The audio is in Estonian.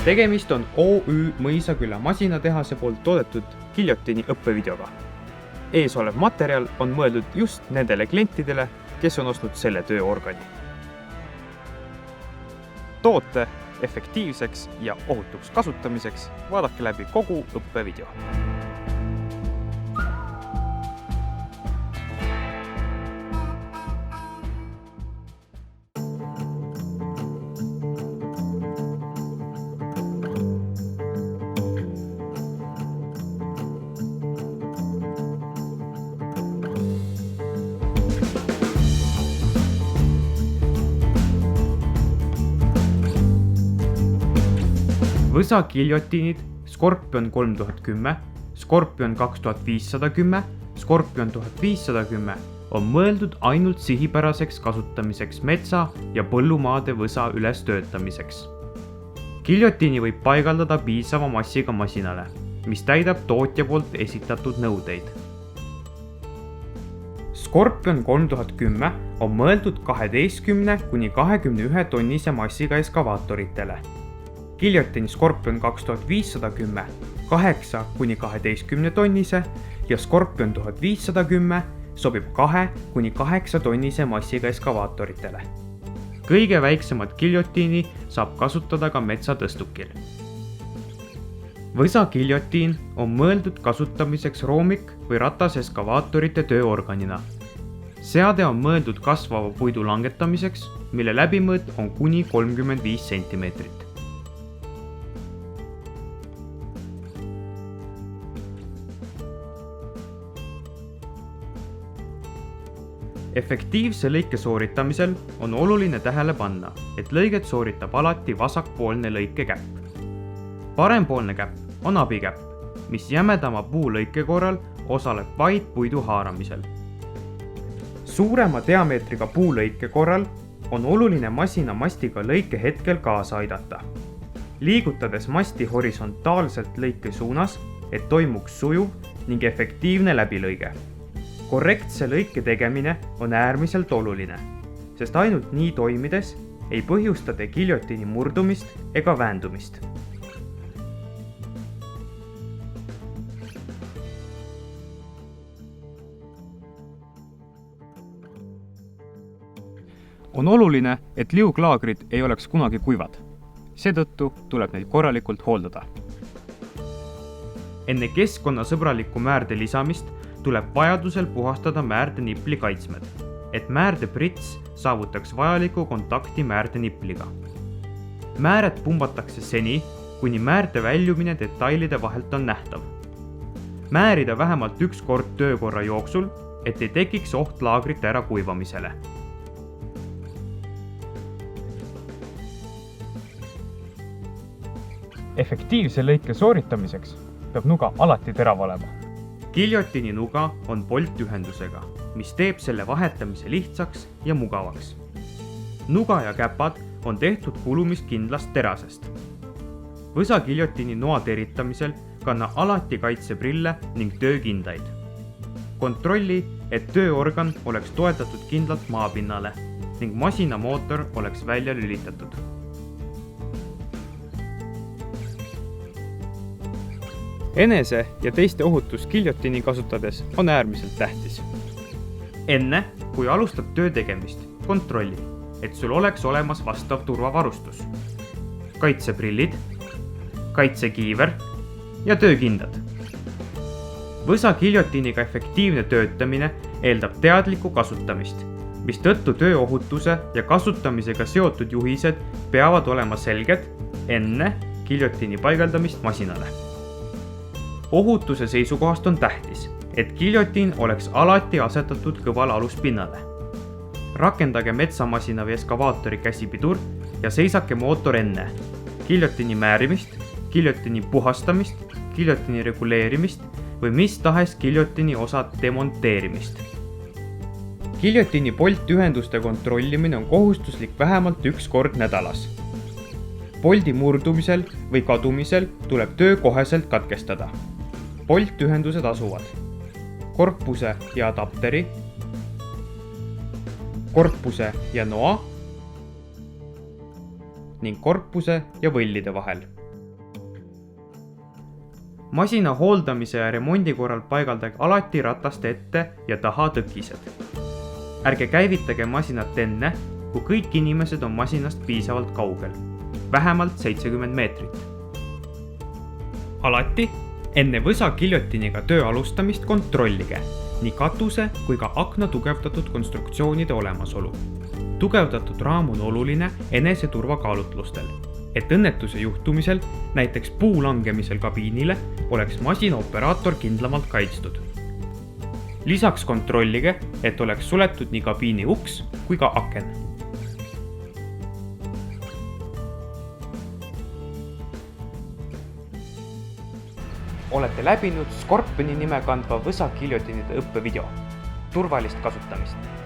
Tegemist on OÜ Mõisaküla masinatehase poolt toodetud Giljotiini õppevideoga. Ees olev materjal on mõeldud just nendele klientidele, kes on ostnud selle tööorgani. Toote efektiivseks ja ohutuks kasutamiseks vaadake läbi kogu õppevideo. Võsa Giljotiinid Scorpion 3010, Scorpion 2510, Scorpion 1510 on mõeldud ainult sihipäraseks kasutamiseks metsa- ja põllumaade võsa ülestöötamiseks. Giljotiini võib paigaldada piisava massiga masinale, mis täidab tootja poolt esitatud nõudeid. Scorpion 3010 on mõeldud 12–21 tonnise massiga eskavaatoritele. Giljotiini Scorpion 2510 8–12 tonnise ja Scorpion 1510 sobib 2–8 tonnise massiga eskavaatoritele. Kõige väiksemat Giljotiini saab kasutada ka metsatõstukil. Võsa Giljotiin on mõeldud kasutamiseks roomik- või rataseskavaatorite tööorganina. Seade on mõeldud kasvava puidu langetamiseks, mille läbimõõt on kuni 35 cm. Efektiivse lõike sooritamisel on oluline tähele panna, et lõiget sooritab alati vasakpoolne lõikekäpp. Parempoolne käpp on abikäpp, mis jämedama puulõike korral osaleb vaid puidu haaramisel. Suurema diameetriga puulõike korral on oluline masina mastiga lõike hetkel kaasa aidata, liigutades masti horisontaalselt lõike suunas, et toimuks sujuv ning efektiivne läbilõige. Korrektse lõike tegemine on äärmiselt oluline, sest ainult nii toimides ei põhjusta te Giljotiini murdumist ega väändumist. On oluline, et liuglaagrid ei oleks kunagi kuivad. Seetõttu tuleb neid korralikult hooldada. Enne keskkonnasõbralikku määrde lisamist tuleb vajadusel puhastada määrde nipli kaitsmed, et määrde prits saavutaks vajaliku kontakti määrde nipliga. Määret pumbatakse seni, kuni määrde väljumine detailide vahelt on nähtav. Määrida vähemalt üks kord töökorra jooksul, et ei tekiks oht laagrite ära kuivamisele. Efektiivse lõike sooritamiseks peab nuga alati terav olema. Giljotiini nuga on poltühendusega, mis teeb selle vahetamise lihtsaks ja mugavaks. Nuga ja käpad on tehtud kulumiskindlast terasest. Võsa Giljotiini noa teritamisel kanna alati kaitseprille ning töökindaid. Kontrolli, et tööorgan oleks toetatud kindlalt maapinnale ning masinamootor oleks välja lülitatud. Enese ja teiste ohutus Giljotiini kasutades on äärmiselt tähtis. Enne, kui alustad töö tegemist, kontrolli, et sul oleks olemas vastav turvavarustus. Kaitseprillid, kaitsekiiver ja töökindad. Võsa Giljotiiniga efektiivne töötamine eeldab teadlikku kasutamist, mistõttu tööohutuse ja kasutamisega seotud juhised peavad olema selged enne Giljotiini paigaldamist masinale. Ohutuse seisukohast on tähtis, et Giljotiin oleks alati asetatud kõval aluspinnale. Rakendage metsamasina või eskavaatori käsipidur ja seisake mootor enne Giljotiini määrimist, Giljotiini puhastamist, Giljotiini reguleerimist või mis tahes Giljotiini osa demonteerimist. Giljotiini poltühenduste kontrollimine on kohustuslik vähemalt üks kord nädalas. Poldi murdumisel või kadumisel tuleb töö koheselt katkestada. Poltühendused asuvad korpuse ja adapteri, korpuse ja noa ning korpuse ja võllide vahel. masina hooldamise ja remondi korral paigaldage alati rataste ette ja taha tõkised. Ärge käivitage masinat enne, kui kõik inimesed on masinast piisavalt kaugel, vähemalt 70 meetrit. Alati enne võsa giljotiniga töö alustamist kontrollige nii katuse kui ka akna tugevdatud konstruktsioonide olemasolu. Tugevdatud raam on oluline eneseturvakaalutlustel, et õnnetuse juhtumisel, näiteks puu langemisel kabiinile, oleks masina operaator kindlamalt kaitstud. Lisaks kontrollige, et oleks suletud nii kabiini uks kui ka aken. Olete läbinud Scorpioni nime kandva võsa giljotinide õppevideo. Turvalist kasutamist!